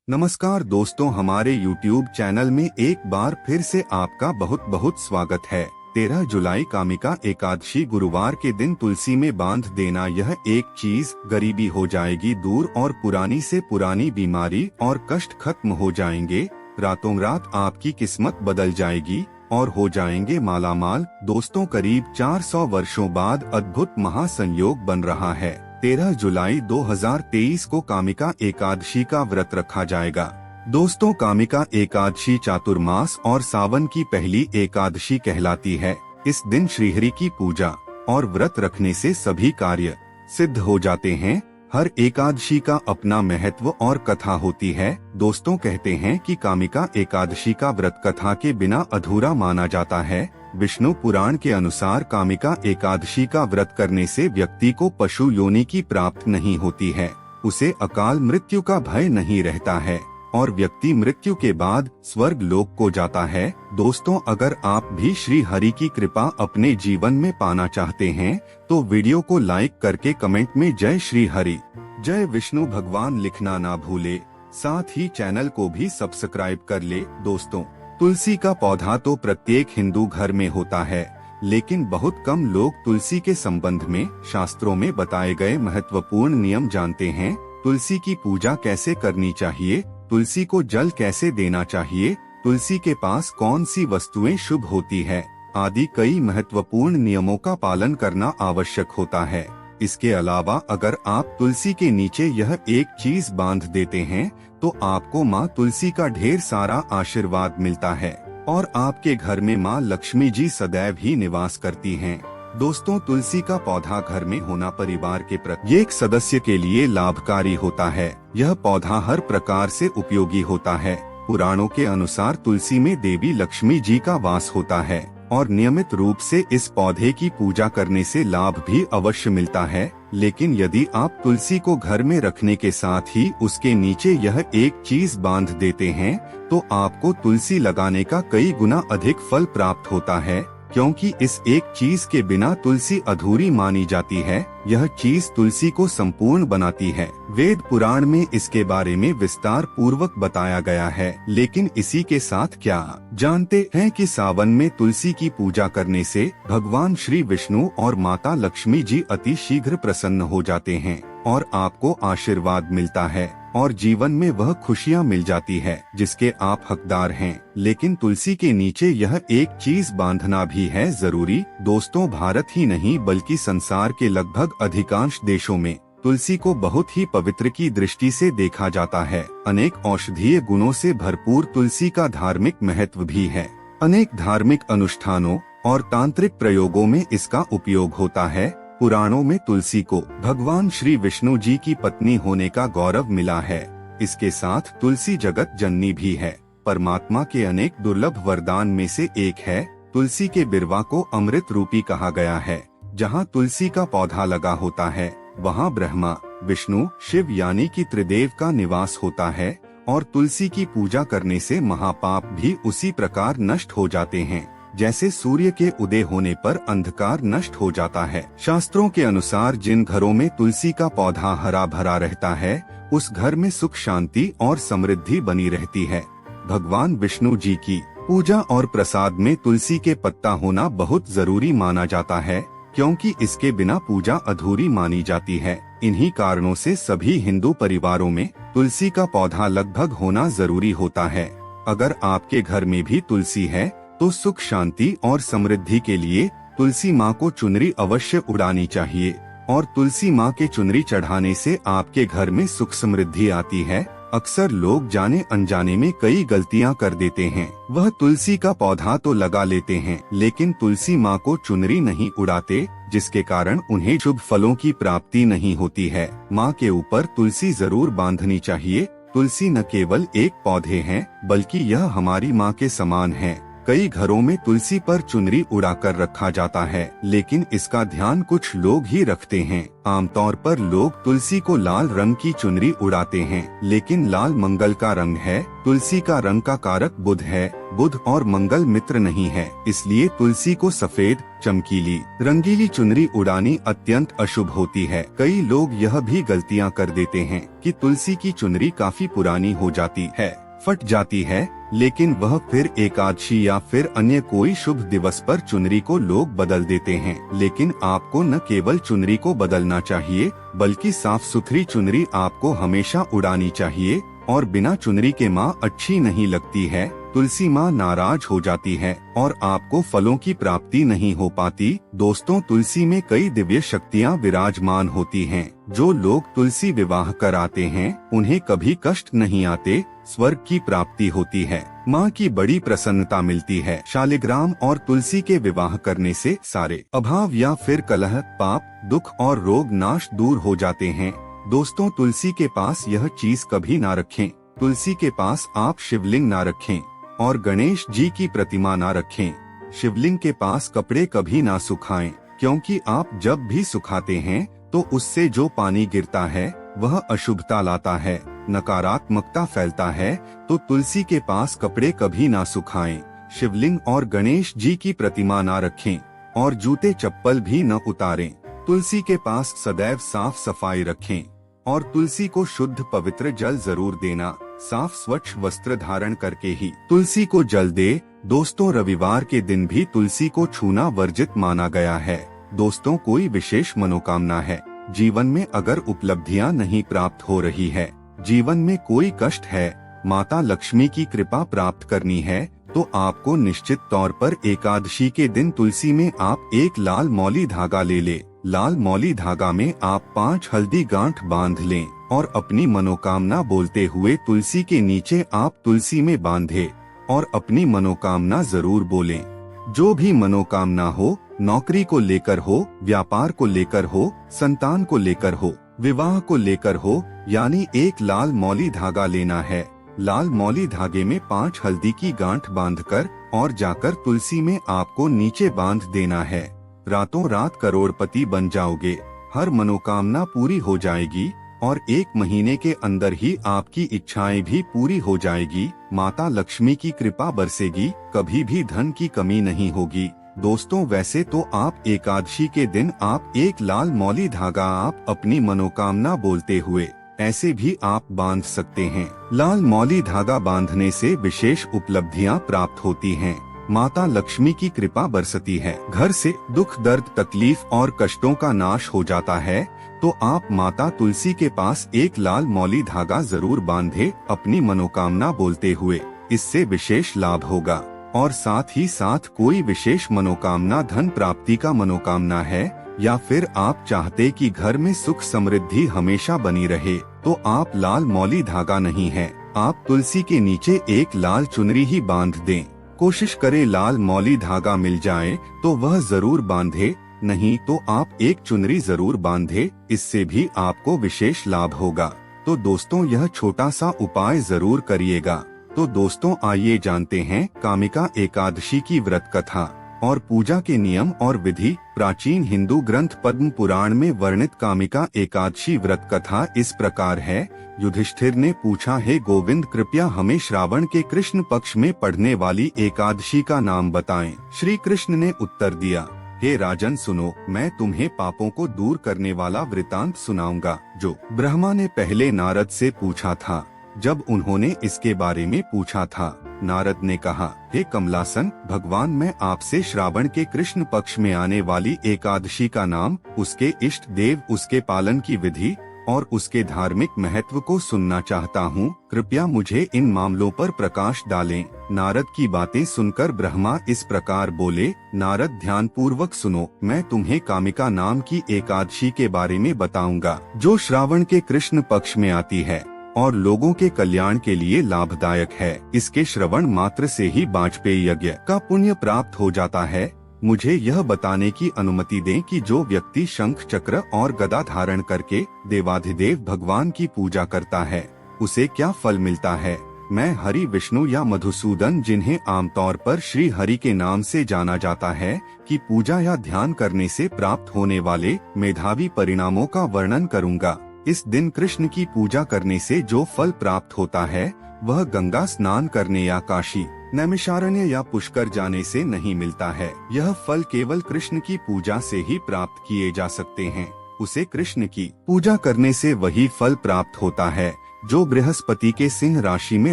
नमस्कार दोस्तों, हमारे YouTube चैनल में एक बार फिर से आपका बहुत बहुत स्वागत है। 13 जुलाई कामिका एकादशी गुरुवार के दिन तुलसी में बांध देना यह एक चीज, गरीबी हो जाएगी दूर और पुरानी से पुरानी बीमारी और कष्ट खत्म हो जाएंगे। रातों रात आपकी किस्मत बदल जाएगी और हो जाएंगे मालामाल। दोस्तों, करीब 400 वर्षों बाद अद्भुत महासंयोग बन रहा है। 13 जुलाई 2023 को कामिका एकादशी का व्रत रखा जाएगा। दोस्तों, कामिका एकादशी चातुर्मास और सावन की पहली एकादशी कहलाती है। इस दिन श्रीहरि की पूजा और व्रत रखने से सभी कार्य सिद्ध हो जाते हैं। हर एकादशी का अपना महत्व और कथा होती है। दोस्तों, कहते हैं कि कामिका एकादशी का व्रत कथा के बिना अधूरा माना जाता है। विष्णु पुराण के अनुसार कामिका एकादशी का व्रत करने से व्यक्ति को पशु योनि की प्राप्त नहीं होती है, उसे अकाल मृत्यु का भय नहीं रहता है और व्यक्ति मृत्यु के बाद स्वर्ग लोक को जाता है। दोस्तों, अगर आप भी श्री हरि की कृपा अपने जीवन में पाना चाहते हैं तो वीडियो को लाइक करके कमेंट में जय श्री हरि, जय विष्णु भगवान लिखना ना भूले। साथ ही चैनल को भी सब्सक्राइब कर ले। दोस्तों, तुलसी का पौधा तो प्रत्येक हिंदू घर में होता है, लेकिन बहुत कम लोग तुलसी के संबंध में शास्त्रों में बताए गए महत्वपूर्ण नियम जानते हैं। तुलसी की पूजा कैसे करनी चाहिए, तुलसी को जल कैसे देना चाहिए, तुलसी के पास कौन सी वस्तुएं शुभ होती है आदि कई महत्वपूर्ण नियमों का पालन करना आवश्यक होता है। इसके अलावा अगर आप तुलसी के नीचे यह एक चीज बांध देते हैं तो आपको माँ तुलसी का ढेर सारा आशीर्वाद मिलता है और आपके घर में माँ लक्ष्मी जी सदैव ही निवास करती हैं। दोस्तों, तुलसी का पौधा घर में होना परिवार के प्रत्येक सदस्य के लिए लाभकारी होता है। यह पौधा हर प्रकार से उपयोगी होता है। पुराणों के अनुसार तुलसी में देवी लक्ष्मी जी का वास होता है और नियमित रूप से इस पौधे की पूजा करने से लाभ भी अवश्य मिलता है। लेकिन यदि आप तुलसी को घर में रखने के साथ ही उसके नीचे यह एक चीज बांध देते हैं तो आपको तुलसी लगाने का कई गुना अधिक फल प्राप्त होता है, क्योंकि इस एक चीज के बिना तुलसी अधूरी मानी जाती है। यह चीज तुलसी को संपूर्ण बनाती है। वेद पुराण में इसके बारे में विस्तार पूर्वक बताया गया है। लेकिन इसी के साथ क्या जानते हैं कि सावन में तुलसी की पूजा करने से भगवान श्री विष्णु और माता लक्ष्मी जी अति शीघ्र प्रसन्न हो जाते हैं और आपको आशीर्वाद मिलता है और जीवन में वह खुशियाँ मिल जाती है जिसके आप हकदार हैं। लेकिन तुलसी के नीचे यह एक चीज बांधना भी है जरूरी। दोस्तों, भारत ही नहीं बल्कि संसार के लगभग अधिकांश देशों में तुलसी को बहुत ही पवित्र की दृष्टि से देखा जाता है। अनेक औषधीय गुणों से भरपूर तुलसी का धार्मिक महत्व भी है। अनेक धार्मिक अनुष्ठानों और तांत्रिक प्रयोगों में इसका उपयोग होता है। पुराणों में तुलसी को भगवान श्री विष्णु जी की पत्नी होने का गौरव मिला है। इसके साथ तुलसी जगत जननी भी है। परमात्मा के अनेक दुर्लभ वरदान में से एक है। तुलसी के बिरवा को अमृत रूपी कहा गया है। जहाँ तुलसी का पौधा लगा होता है वहाँ ब्रह्मा, विष्णु, शिव यानी कि त्रिदेव का निवास होता है और तुलसी की पूजा करने से महापाप भी उसी प्रकार नष्ट हो जाते हैं जैसे सूर्य के उदय होने पर अंधकार नष्ट हो जाता है। शास्त्रों के अनुसार जिन घरों में तुलसी का पौधा हरा भरा रहता है उस घर में सुख शांति और समृद्धि बनी रहती है। भगवान विष्णु जी की पूजा और प्रसाद में तुलसी के पत्ता होना बहुत जरूरी माना जाता है, क्योंकि इसके बिना पूजा अधूरी मानी जाती है। इन्हीं कारणों से सभी हिंदू परिवारों में तुलसी का पौधा लगभग होना जरूरी होता है। अगर आपके घर में भी तुलसी है तो सुख शांति और समृद्धि के लिए तुलसी माँ को चुनरी अवश्य उड़ानी चाहिए और तुलसी माँ के चुनरी चढ़ाने से आपके घर में सुख समृद्धि आती है। अक्सर लोग जाने अनजाने में कई गलतियाँ कर देते हैं। वह तुलसी का पौधा तो लगा लेते हैं लेकिन तुलसी माँ को चुनरी नहीं उड़ाते, जिसके कारण उन्हें शुभ फलों की प्राप्ति नहीं होती है। माँ के ऊपर तुलसी जरूर बांधनी चाहिए। तुलसी न केवल एक पौधे हैं बल्कि यह हमारी माँ के समान है। कई घरों में तुलसी पर चुनरी उड़ाकर रखा जाता है, लेकिन इसका ध्यान कुछ लोग ही रखते हैं। आमतौर पर लोग तुलसी को लाल रंग की चुनरी उड़ाते हैं, लेकिन लाल मंगल का रंग है। तुलसी का रंग का कारक बुध है। बुध और मंगल मित्र नहीं है। इसलिए तुलसी को सफेद, चमकीली, रंगीली चुनरी उड़ानी अत्यंत अशुभ होती है। कई लोग यह भी गलतियां कर देते हैं कि तुलसी की चुनरी काफी पुरानी हो जाती है, फट जाती है, लेकिन वह फिर एकादशी या फिर अन्य कोई शुभ दिवस पर चुनरी को लोग बदल देते हैं। लेकिन आपको न केवल चुनरी को बदलना चाहिए, बल्कि साफ सुथरी चुनरी आपको हमेशा उड़ानी चाहिए। और बिना चुनरी के माँ अच्छी नहीं लगती है, तुलसी माँ नाराज हो जाती है और आपको फलों की प्राप्ति नहीं हो पाती। दोस्तों, तुलसी में कई दिव्य शक्तियाँ विराजमान होती हैं। जो लोग तुलसी विवाह कराते हैं उन्हें कभी कष्ट नहीं आते, स्वर्ग की प्राप्ति होती है, माँ की बड़ी प्रसन्नता मिलती है। शालिग्राम और तुलसी के विवाह करने से सारे अभाव या फिर कलह, पाप, दुख और रोग नाश दूर हो जाते हैं। दोस्तों, तुलसी के पास यह चीज कभी ना रखें। तुलसी के पास आप शिवलिंग ना रखें और गणेश जी की प्रतिमा ना रखें। शिवलिंग के पास कपड़े कभी ना सुखाएं, क्योंकि आप जब भी सुखाते हैं तो उससे जो पानी गिरता है वह अशुभता लाता है, नकारात्मकता फैलता है। तो तुलसी के पास कपड़े कभी ना सुखाएं, शिवलिंग और गणेश जी की प्रतिमा ना रखें और जूते चप्पल भी न उतारें। तुलसी के पास सदैव साफ सफाई रखें और तुलसी को शुद्ध पवित्र जल जरूर देना। साफ स्वच्छ वस्त्र धारण करके ही तुलसी को जल दे। दोस्तों, रविवार के दिन भी तुलसी को छूना वर्जित माना गया है। दोस्तों, कोई विशेष मनोकामना है, जीवन में अगर उपलब्धियां नहीं प्राप्त हो रही है, जीवन में कोई कष्ट है, माता लक्ष्मी की कृपा प्राप्त करनी है, तो आपको निश्चित तौर पर एकादशी के दिन तुलसी में आप एक लाल मौली धागा ले ले। लाल मौली धागा में आप 5 हल्दी गांठ बांध लें और अपनी मनोकामना बोलते हुए तुलसी के नीचे आप तुलसी में बांधे और अपनी मनोकामना जरूर बोलें। जो भी मनोकामना हो, नौकरी को लेकर हो, व्यापार को लेकर हो, संतान को लेकर हो, विवाह को लेकर हो, यानी एक लाल मौली धागा लेना है। लाल मौली धागे में 5 हल्दी की गांठ बांधकर और जाकर तुलसी में आपको नीचे बांध देना है। रातों रात करोड़पति बन जाओगे, हर मनोकामना पूरी हो जाएगी और 1 महीने के अंदर ही आपकी इच्छाएं भी पूरी हो जाएगी। माता लक्ष्मी की कृपा बरसेगी, कभी भी धन की कमी नहीं होगी। दोस्तों, वैसे तो आप एकादशी के दिन आप एक लाल मौली धागा आप अपनी मनोकामना बोलते हुए ऐसे भी आप बांध सकते हैं। लाल मौली धागा बांधने से विशेष उपलब्धियां प्राप्त होती हैं। माता लक्ष्मी की कृपा बरसती है, घर से दुख दर्द तकलीफ और कष्टों का नाश हो जाता है। तो आप माता तुलसी के पास एक लाल मौली धागा जरूर बांधे अपनी मनोकामना बोलते हुए, इससे विशेष लाभ होगा। और साथ ही साथ कोई विशेष मनोकामना, धन प्राप्ति का मनोकामना है या फिर आप चाहते कि घर में सुख समृद्धि हमेशा बनी रहे, तो आप लाल मौली धागा नहीं है, आप तुलसी के नीचे एक लाल चुनरी ही बांध दें। कोशिश करें लाल मौली धागा मिल जाए तो वह जरूर बांधे, नहीं तो आप एक चुनरी जरूर बांधे, इससे भी आपको विशेष लाभ होगा। तो दोस्तों, यह छोटा सा उपाय जरूर करिएगा। तो दोस्तों, आइए जानते हैं कामिका एकादशी की व्रत कथा और पूजा के नियम और विधि। प्राचीन हिंदू ग्रंथ पद्म पुराण में वर्णित कामिका एकादशी व्रत कथा इस प्रकार है। युधिष्ठिर ने पूछा, हे गोविंद, कृपया हमें श्रावण के कृष्ण पक्ष में पढ़ने वाली एकादशी का नाम बताएं। श्री कृष्ण ने उत्तर दिया, हे राजन सुनो, मैं तुम्हें पापों को दूर करने वाला वृतांत सुनाऊंगा जो ब्रह्मा ने पहले नारद से पूछा था। जब उन्होंने इसके बारे में पूछा था, नारद ने कहा, हे कमलासन, भगवान, मैं आपसे श्रावण के कृष्ण पक्ष में आने वाली एकादशी का नाम, उसके इष्ट देव, उसके पालन की विधि और उसके धार्मिक महत्व को सुनना चाहता हूँ। कृपया मुझे इन मामलों पर प्रकाश डालें। नारद की बातें सुनकर ब्रह्मा इस प्रकार बोले, नारद, ध्यान पूर्वक सुनो, मैं तुम्हें कामिका नाम की एकादशी के बारे में बताऊंगा, जो श्रावण के कृष्ण पक्ष में आती है और लोगों के कल्याण के लिए लाभदायक है। इसके श्रवण मात्र से ही वाजपेयी यज्ञ का पुण्य प्राप्त हो जाता है। मुझे यह बताने की अनुमति दें कि जो व्यक्ति शंख चक्र और गदा धारण करके देवाधिदेव भगवान की पूजा करता है, उसे क्या फल मिलता है। मैं हरि, विष्णु या मधुसूदन, जिन्हें आमतौर पर श्री हरि के नाम से जाना जाता है, की पूजा या ध्यान करने से प्राप्त होने वाले मेधावी परिणामों का वर्णन करूंगा। इस दिन कृष्ण की पूजा करने से जो फल प्राप्त होता है, वह गंगा स्नान करने या काशी नैमिषारण्य या पुष्कर जाने से नहीं मिलता है। यह फल केवल कृष्ण की पूजा से ही प्राप्त किए जा सकते हैं। उसे कृष्ण की पूजा करने से वही फल प्राप्त होता है जो बृहस्पति के सिंह राशि में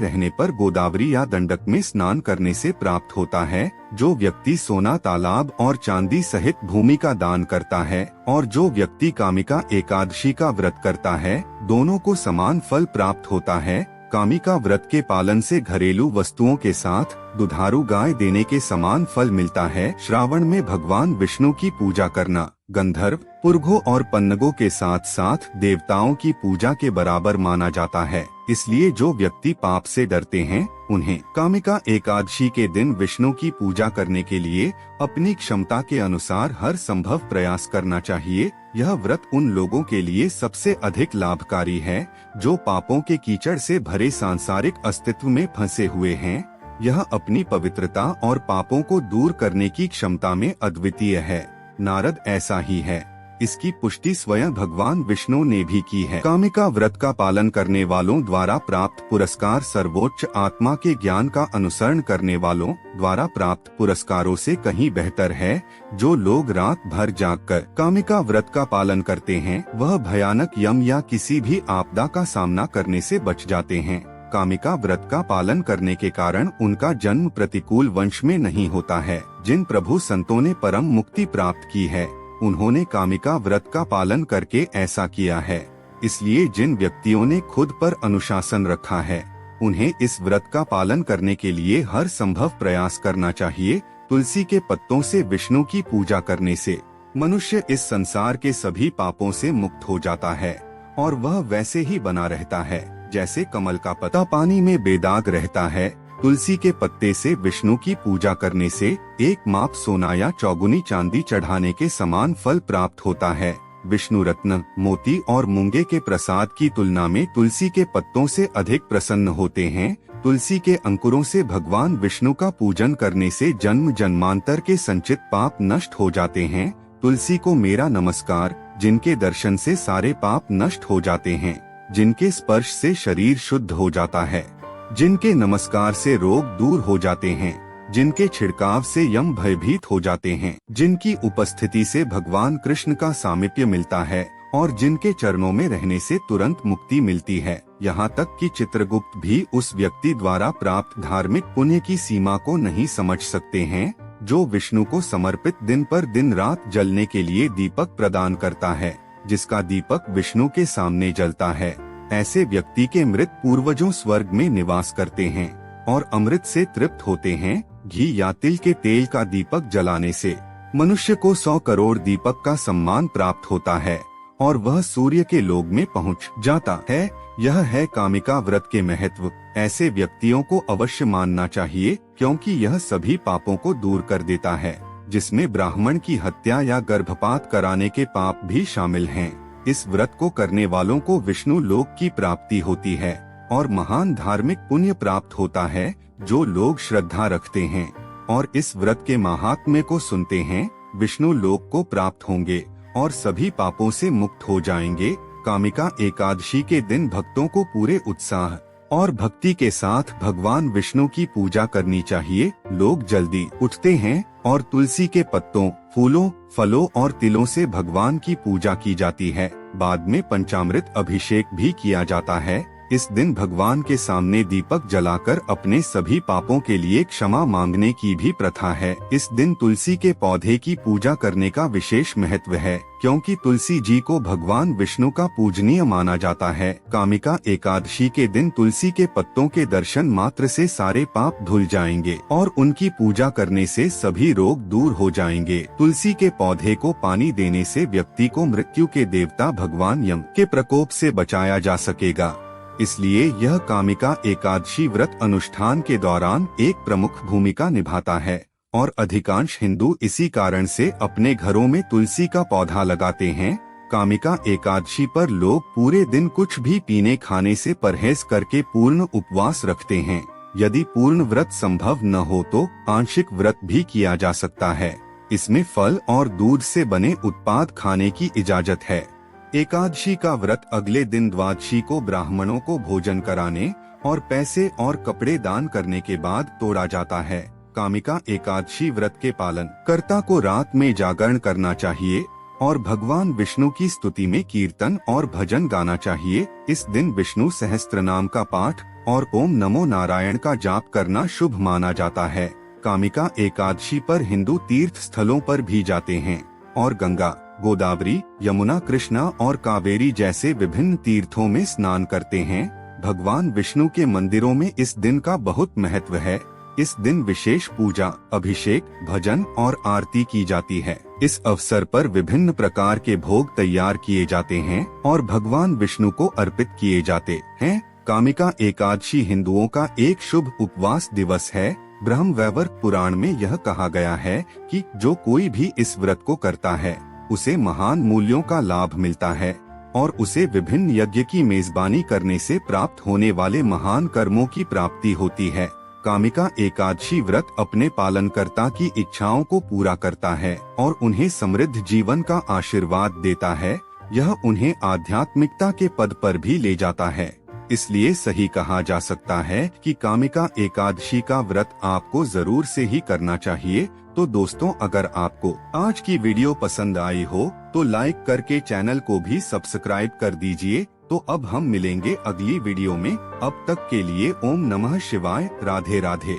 रहने पर गोदावरी या दंडक में स्नान करने से प्राप्त होता है। जो व्यक्ति सोना, तालाब और चांदी सहित भूमि का दान करता है और जो व्यक्ति कामिका एकादशी का व्रत करता है, दोनों को समान फल प्राप्त होता है। कामिका व्रत के पालन से घरेलू वस्तुओं के साथ दुधारू गाय देने के समान फल मिलता है। श्रावण में भगवान विष्णु की पूजा करना गंधर्व, पुरघों और पन्नगों के साथ साथ देवताओं की पूजा के बराबर माना जाता है। इसलिए जो व्यक्ति पाप से डरते हैं, उन्हें कामिका एकादशी के दिन विष्णु की पूजा करने के लिए अपनी क्षमता के अनुसार हर संभव प्रयास करना चाहिए। यह व्रत उन लोगों के लिए सबसे अधिक लाभकारी है जो पापों के कीचड़ से भरे सांसारिक अस्तित्व में फंसे हुए हैं। यह अपनी पवित्रता और पापों को दूर करने की क्षमता में अद्वितीय है। नारद ऐसा ही है। इसकी पुष्टि स्वयं भगवान विष्णु ने भी की है। कामिका व्रत का पालन करने वालों द्वारा प्राप्त पुरस्कार सर्वोच्च आत्मा के ज्ञान का अनुसरण करने वालों द्वारा प्राप्त पुरस्कारों से कहीं बेहतर है। जो लोग रात भर जागकर कामिका व्रत का पालन करते हैं, वह भयानक यम या किसी भी आपदा का सामना करने से बच जाते हैं। कामिका व्रत का पालन करने के कारण उनका जन्म प्रतिकूल वंश में नहीं होता है। जिन प्रभु संतों ने परम मुक्ति प्राप्त की है, उन्होंने कामिका व्रत का पालन करके ऐसा किया है। इसलिए जिन व्यक्तियों ने खुद पर अनुशासन रखा है, उन्हें इस व्रत का पालन करने के लिए हर संभव प्रयास करना चाहिए। तुलसी के पत्तों से विष्णु की पूजा करने से मनुष्य इस संसार के सभी पापों से मुक्त हो जाता है और वह वैसे ही बना रहता है जैसे कमल का पत्ता पानी में बेदाग रहता है। तुलसी के पत्ते से विष्णु की पूजा करने से एक माप सोना या चौगुनी चांदी चढ़ाने के समान फल प्राप्त होता है। विष्णु रत्न, मोती और मूंगे के प्रसाद की तुलना में तुलसी के पत्तों से अधिक प्रसन्न होते हैं। तुलसी के अंकुरों से भगवान विष्णु का पूजन करने से जन्म जन्मांतर के संचित पाप नष्ट हो जाते हैं। तुलसी को मेरा नमस्कार, जिनके दर्शन से सारे पाप नष्ट हो जाते हैं, जिनके स्पर्श से शरीर शुद्ध हो जाता है, जिनके नमस्कार से रोग दूर हो जाते हैं, जिनके छिड़काव से यम भयभीत हो जाते हैं, जिनकी उपस्थिति से भगवान कृष्ण का सामीप्य मिलता है और जिनके चरणों में रहने से तुरंत मुक्ति मिलती है। यहाँ तक कि चित्रगुप्त भी उस व्यक्ति द्वारा प्राप्त धार्मिक पुण्य की सीमा को नहीं समझ सकते हैं जो विष्णु को समर्पित दिन पर दिन रात जलने के लिए दीपक प्रदान करता है, जिसका दीपक विष्णु के सामने जलता है। ऐसे व्यक्ति के मृत पूर्वजों स्वर्ग में निवास करते हैं और अमृत से तृप्त होते हैं। घी या तिल के तेल का दीपक जलाने से मनुष्य को 100 करोड़ दीपक का सम्मान प्राप्त होता है और वह सूर्य के लोक में पहुंच जाता है। यह है कामिका व्रत के महत्व। ऐसे व्यक्तियों को अवश्य मानना चाहिए क्योंकि यह सभी पापों को दूर कर देता है, जिसमें ब्राह्मण की हत्या या गर्भपात कराने के पाप भी शामिल हैं। इस व्रत को करने वालों को विष्णु लोक की प्राप्ति होती है और महान धार्मिक पुण्य प्राप्त होता है। जो लोग श्रद्धा रखते हैं और इस व्रत के महात्म्य को सुनते हैं, विष्णु लोक को प्राप्त होंगे और सभी पापों से मुक्त हो जाएंगे। कामिका एकादशी के दिन भक्तों को पूरे उत्साह और भक्ति के साथ भगवान विष्णु की पूजा करनी चाहिए। लोग जल्दी उठते हैं और तुलसी के पत्तों, फूलों, फलों और तिलों से भगवान की पूजा की जाती है। बाद में पंचामृत अभिषेक भी किया जाता है। इस दिन भगवान के सामने दीपक जलाकर अपने सभी पापों के लिए क्षमा मांगने की भी प्रथा है। इस दिन तुलसी के पौधे की पूजा करने का विशेष महत्व है क्योंकि तुलसी जी को भगवान विष्णु का पूजनीय माना जाता है। कामिका एकादशी के दिन तुलसी के पत्तों के दर्शन मात्र से सारे पाप धुल जाएंगे और उनकी पूजा करने से सभी रोग दूर हो जाएंगे। तुलसी के पौधे को पानी देने से व्यक्ति को मृत्यु के देवता भगवान यम के प्रकोप से बचाया जा सकेगा। इसलिए यह कामिका एकादशी व्रत अनुष्ठान के दौरान एक प्रमुख भूमिका निभाता है और अधिकांश हिंदू इसी कारण से अपने घरों में तुलसी का पौधा लगाते हैं। कामिका एकादशी पर लोग पूरे दिन कुछ भी पीने खाने से परहेज करके पूर्ण उपवास रखते हैं। यदि पूर्ण व्रत संभव न हो तो आंशिक व्रत भी किया जा सकता है। इसमें फल और दूध से बने उत्पाद खाने की इजाजत है। एकादशी का व्रत अगले दिन द्वादशी को ब्राह्मणों को भोजन कराने और पैसे और कपड़े दान करने के बाद तोड़ा जाता है। कामिका एकादशी व्रत के पालन कर्ता को रात में जागरण करना चाहिए और भगवान विष्णु की स्तुति में कीर्तन और भजन गाना चाहिए। इस दिन विष्णु सहस्त्रनाम का पाठ और ओम नमो नारायण का जाप करना शुभ माना जाता है। कामिका एकादशी पर हिंदू तीर्थ स्थलों पर भी जाते हैं और गंगा, गोदावरी, यमुना, कृष्णा और कावेरी जैसे विभिन्न तीर्थों में स्नान करते हैं। भगवान विष्णु के मंदिरों में इस दिन का बहुत महत्व है। इस दिन विशेष पूजा, अभिषेक, भजन और आरती की जाती है। इस अवसर पर विभिन्न प्रकार के भोग तैयार किए जाते हैं और भगवान विष्णु को अर्पित किए जाते हैं। कामिका एकादशी हिंदुओं का एक शुभ उपवास दिवस है। ब्रह्म वैवर्त पुराण में यह कहा गया है कि जो कोई भी इस व्रत को करता है उसे महान मूल्यों का लाभ मिलता है और उसे विभिन्न यज्ञ की मेजबानी करने से प्राप्त होने वाले महान कर्मों की प्राप्ति होती है। कामिका एकादशी व्रत अपने पालनकर्ता की इच्छाओं को पूरा करता है और उन्हें समृद्ध जीवन का आशीर्वाद देता है। यह उन्हें आध्यात्मिकता के पद पर भी ले जाता है। इसलिए सही कहा जा सकता है कि कामिका एकादशी का व्रत आपको जरूर से ही करना चाहिए। तो दोस्तों, अगर आपको आज की वीडियो पसंद आई हो तो लाइक करके चैनल को भी सब्सक्राइब कर दीजिए। तो अब हम मिलेंगे अगली वीडियो में। अब तक के लिए ओम नमः शिवाय। राधे राधे।